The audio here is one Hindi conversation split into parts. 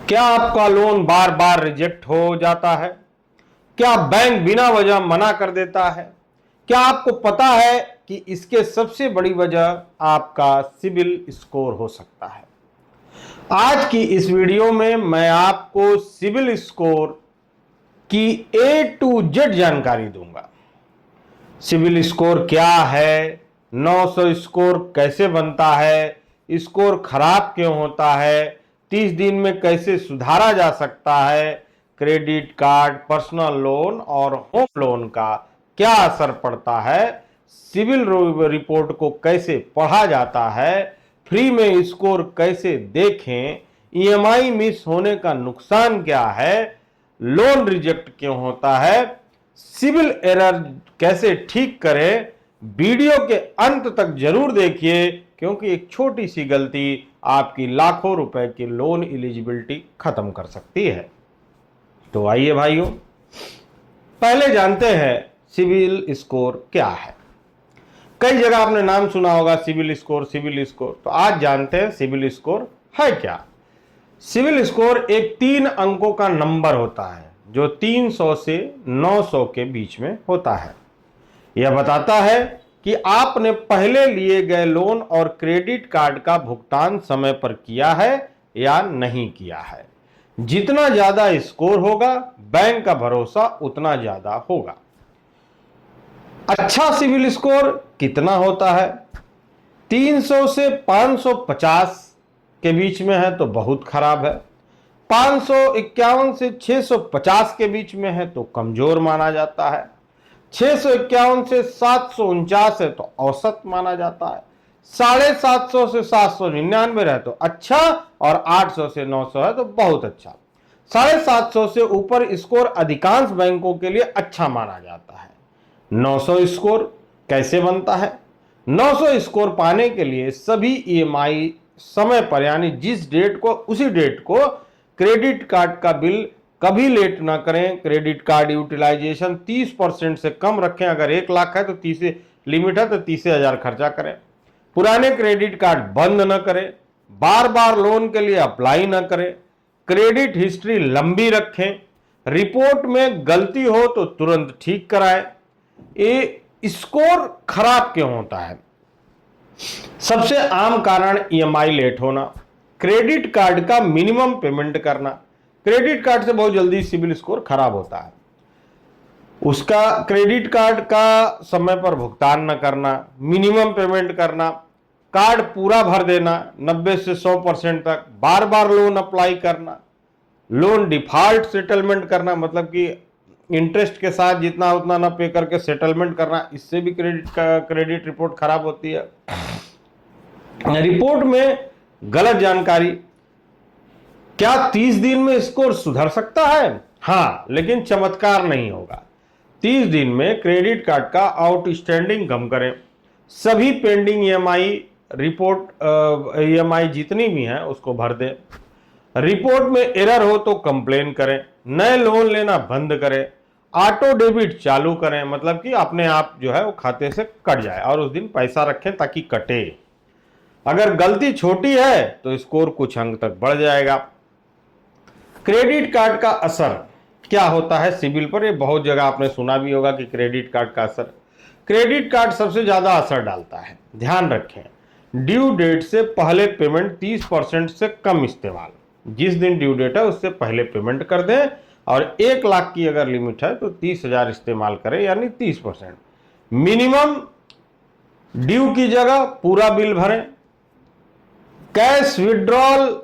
क्या आपका लोन बार बार रिजेक्ट हो जाता है? क्या बैंक बिना वजह मना कर देता है? क्या आपको पता है कि इसके सबसे बड़ी वजह आपका सिबिल स्कोर हो सकता है? आज की इस वीडियो में मैं आपको सिबिल स्कोर की ए टू जेड जानकारी दूंगा। सिबिल स्कोर क्या है, 900 स्कोर कैसे बनता है, स्कोर खराब क्यों होता है, 30 दिन में कैसे सुधारा जा सकता है, क्रेडिट कार्ड, पर्सनल लोन और होम लोन का क्या असर पड़ता है, सिबिल रिपोर्ट को कैसे पढ़ा जाता है, फ्री में स्कोर कैसे देखें, ईएमआई मिस होने का नुकसान क्या है, लोन रिजेक्ट क्यों होता है, सिविल एरर कैसे ठीक करें, वीडियो के अंत तक जरूर देखिए क्योंकि एक छोटी सी गलती आपकी लाखों रुपए की लोन एलिजिबिलिटी खत्म कर सकती है। तो आइए भाइयों, पहले जानते हैं सिविल स्कोर क्या है। कई जगह आपने नाम सुना होगा सिविल स्कोर, सिविल स्कोर। तो आज जानते हैं सिविल स्कोर है क्या। सिविल स्कोर एक 3 अंकों का नंबर होता है जो 300 से 900 के बीच में होता है। यह बताता है कि आपने पहले लिए गए लोन और क्रेडिट कार्ड का भुगतान समय पर किया है या नहीं किया है। जितना ज्यादा स्कोर होगा, बैंक का भरोसा उतना ज्यादा होगा। अच्छा सिविल स्कोर कितना होता है? 300 से 550 के बीच में है तो बहुत खराब है। 551 से 650 के बीच में है तो कमजोर माना जाता है। 651 से 749 है तो औसत माना जाता है। 750 से 799 है तो अच्छा, और 800 से 900 है तो बहुत अच्छा। 750 से ऊपर स्कोर अधिकांश बैंकों के लिए अच्छा माना जाता है। 900 स्कोर कैसे बनता है? 900 स्कोर पाने के लिए सभी ईएमआई समय पर, यानी जिस डेट को उसी डेट को, क्रेडिट कार्ड का बिल कभी लेट ना करें। क्रेडिट कार्ड यूटिलाइजेशन 30% से कम रखें। अगर 1 लाख है तो 30 लिमिट है तो 30,000 खर्चा करें। पुराने क्रेडिट कार्ड बंद न करें। बार बार लोन के लिए अप्लाई न करें। क्रेडिट हिस्ट्री लंबी रखें। रिपोर्ट में गलती हो तो तुरंत ठीक कराएं। ये स्कोर खराब क्यों होता है? सबसे आम कारण ईएमआई लेट होना, क्रेडिट कार्ड का मिनिमम पेमेंट करना। क्रेडिट कार्ड से बहुत जल्दी सिबिल स्कोर खराब होता है। उसका क्रेडिट कार्ड का समय पर भुगतान न करना, मिनिमम पेमेंट करना, कार्ड पूरा भर देना 90 से 100% तक, बार बार लोन अप्लाई करना, लोन डिफॉल्ट सेटलमेंट करना, मतलब कि इंटरेस्ट के साथ जितना उतना ना पे करके सेटलमेंट करना, इससे भी क्रेडिट रिपोर्ट खराब होती है। रिपोर्ट में गलत जानकारी। क्या 30 दिन में स्कोर सुधर सकता है? हाँ, लेकिन चमत्कार नहीं होगा। 30 दिन में क्रेडिट कार्ड का आउटस्टैंडिंग कम करें। सभी पेंडिंग ईएमआई रिपोर्ट, ईएमआई जितनी भी हैं उसको भर दें। रिपोर्ट में एरर हो तो कंप्लेन करें। नए लोन लेना बंद करें। ऑटो डेबिट चालू करें, मतलब कि अपने आप जो है वो खाते से कट जाए, और उस दिन पैसा रखें ताकि कटे। अगर गलती छोटी है तो स्कोर कुछ अंक तक बढ़ जाएगा। क्रेडिट कार्ड का असर क्या होता है सिबिल पर? ये बहुत जगह आपने सुना भी होगा कि क्रेडिट कार्ड का असर। क्रेडिट कार्ड सबसे ज्यादा असर डालता है। ध्यान रखें, ड्यू डेट से पहले पेमेंट 30% से कम इस्तेमाल। जिस दिन ड्यू डेट है उससे पहले पेमेंट कर दें, और 1 लाख की अगर लिमिट है तो 30,000 इस्तेमाल करें, यानी 30%। मिनिमम ड्यू की जगह पूरा बिल भरें। कैश विड्रॉल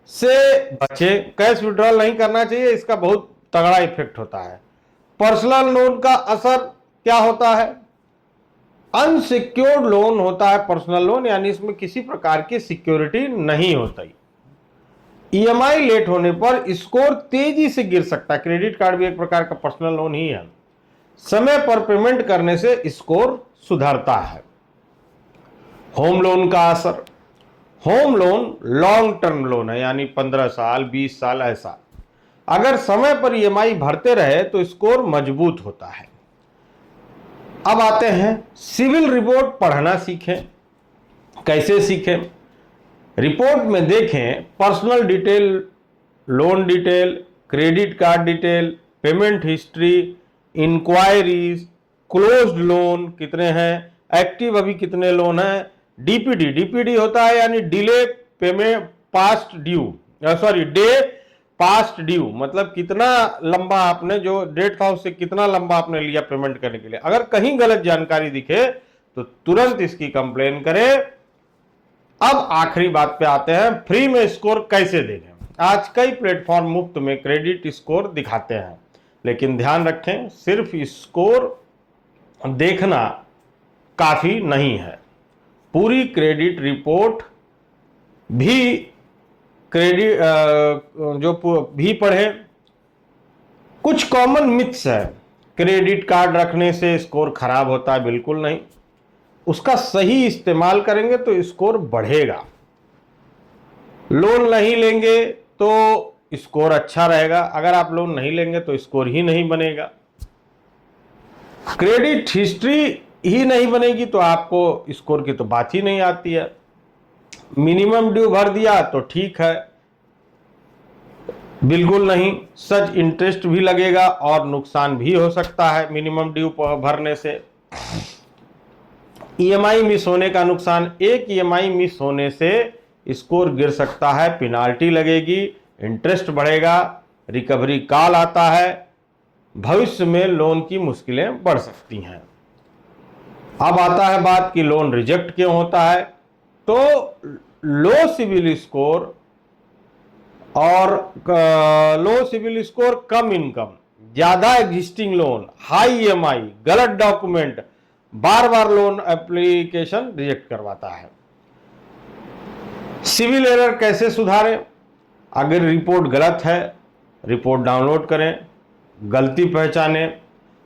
से बचें। कैश विड्रॉल नहीं करना चाहिए, इसका बहुत तगड़ा इफेक्ट होता है। पर्सनल लोन का असर क्या होता है? अनसिक्योर्ड लोन होता है पर्सनल लोन, यानी इसमें किसी प्रकार की सिक्योरिटी नहीं होती। ईएमआई लेट होने पर स्कोर तेजी से गिर सकता है। क्रेडिट कार्ड भी एक प्रकार का पर्सनल लोन ही है। समय पर पेमेंट करने से स्कोर सुधरता है। होम लोन का असर। Home loan long term loan है, यानी 15 साल 20 साल ऐसा। अगर समय पर ईएमआई भरते रहे तो स्कोर मजबूत होता है। अब आते हैं सिविल रिपोर्ट पढ़ना सीखें। कैसे सीखें? रिपोर्ट में देखें personal detail loan detail, credit card detail, payment history, inquiries, closed loan कितने हैं, एक्टिव अभी कितने लोन हैं, डीपीडी, डीपीडी होता है यानी delay payment past due, sorry day past due, मतलब कितना लंबा आपने, जो डेट था उससे कितना लंबा आपने लिया पेमेंट करने के लिए। अगर कहीं गलत जानकारी दिखे तो तुरंत इसकी कंप्लेन करें। अब आखिरी बात पे आते हैं, फ्री में स्कोर कैसे देखें। आज कई प्लेटफॉर्म मुफ्त में क्रेडिट स्कोर दिखाते हैं, लेकिन ध्यान रखें सिर्फ स्कोर देखना काफी नहीं है, पूरी क्रेडिट रिपोर्ट भी भी पढ़ें। कुछ कॉमन मिथ्स है, क्रेडिट कार्ड रखने से स्कोर खराब होता है, बिल्कुल नहीं, उसका सही इस्तेमाल करेंगे तो स्कोर बढ़ेगा। लोन नहीं लेंगे तो स्कोर अच्छा रहेगा, अगर आप लोन नहीं लेंगे तो स्कोर ही नहीं बनेगा। क्रेडिट हिस्ट्री ही नहीं बनेगी तो आपको स्कोर की तो बात ही नहीं आती है। मिनिमम ड्यू भर दिया तो ठीक है, बिल्कुल नहीं, सच इंटरेस्ट भी लगेगा और नुकसान भी हो सकता है मिनिमम ड्यू भरने से। ईएमआई मिस होने का नुकसान, एक ईएमआई मिस होने से स्कोर गिर सकता है, पेनाल्टी लगेगी, इंटरेस्ट बढ़ेगा, रिकवरी कॉल आता है, भविष्य में लोन की मुश्किलें बढ़ सकती हैं। अब आता है बात कि लोन रिजेक्ट क्यों होता है। तो लो सिविल स्कोर और लो सिविल स्कोर, कम इनकम, ज्यादा एग्जिस्टिंग लोन, हाई ईएमआई, गलत डॉक्यूमेंट, बार बार लोन एप्लीकेशन रिजेक्ट करवाता है। सिविल एरर कैसे सुधारें। अगर रिपोर्ट गलत है, रिपोर्ट डाउनलोड करें, गलती पहचानें,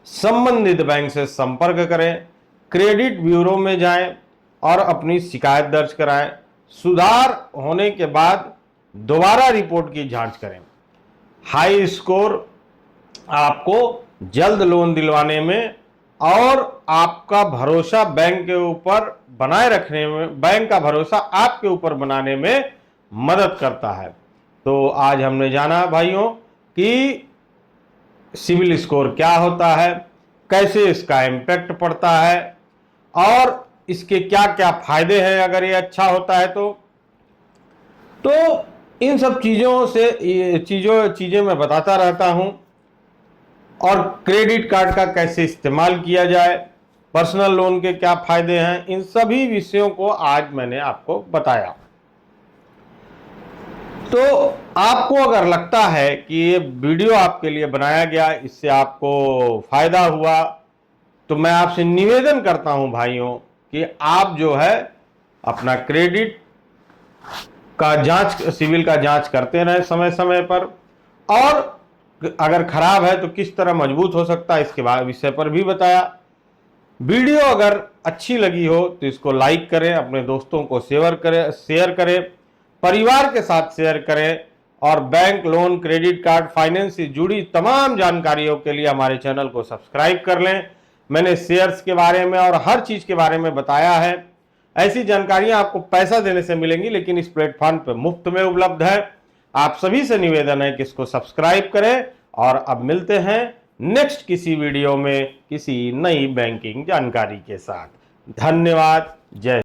संबंधित बैंक से संपर्क करें, क्रेडिट ब्यूरो में जाएं और अपनी शिकायत दर्ज कराएं। सुधार होने के बाद दोबारा रिपोर्ट की जांच करें। हाई स्कोर आपको जल्द लोन दिलवाने में और आपका भरोसा बैंक के ऊपर बनाए रखने में, बैंक का भरोसा आपके ऊपर बनाने में मदद करता है। तो आज हमने जाना भाइयों कि सिविल स्कोर क्या होता है, कैसे इसका इम्पैक्ट पड़ता है और इसके क्या क्या फायदे हैं अगर ये अच्छा होता है तो इन सब चीज़ों से चीज़ें मैं बताता रहता हूं। और क्रेडिट कार्ड का कैसे इस्तेमाल किया जाए, पर्सनल लोन के क्या फायदे हैं, इन सभी विषयों को आज मैंने आपको बताया। तो आपको अगर लगता है कि ये वीडियो आपके लिए बनाया गया, इससे आपको फायदा हुआ, तो मैं आपसे निवेदन करता हूं भाइयों कि आप जो है अपना क्रेडिट का जांच, सिविल का जांच करते रहें समय समय पर, और अगर खराब है तो किस तरह मजबूत हो सकता है इसके विषय पर भी बताया। वीडियो अगर अच्छी लगी हो तो इसको लाइक करें, अपने दोस्तों को शेयर करें, परिवार के साथ शेयर करें और bank, loan, credit card, finance से जुड़ी तमाम जानकारियों के लिए हमारे चैनल को सब्सक्राइब कर लें। मैंने शेयर्स के बारे में और हर चीज के बारे में बताया है। ऐसी जानकारियां आपको पैसा देने से मिलेंगी, लेकिन इस प्लेटफॉर्म पर मुफ्त में उपलब्ध है। आप सभी से निवेदन है कि इसको सब्सक्राइब करें। और अब मिलते हैं नेक्स्ट किसी वीडियो में किसी नई बैंकिंग जानकारी के साथ। धन्यवाद। जय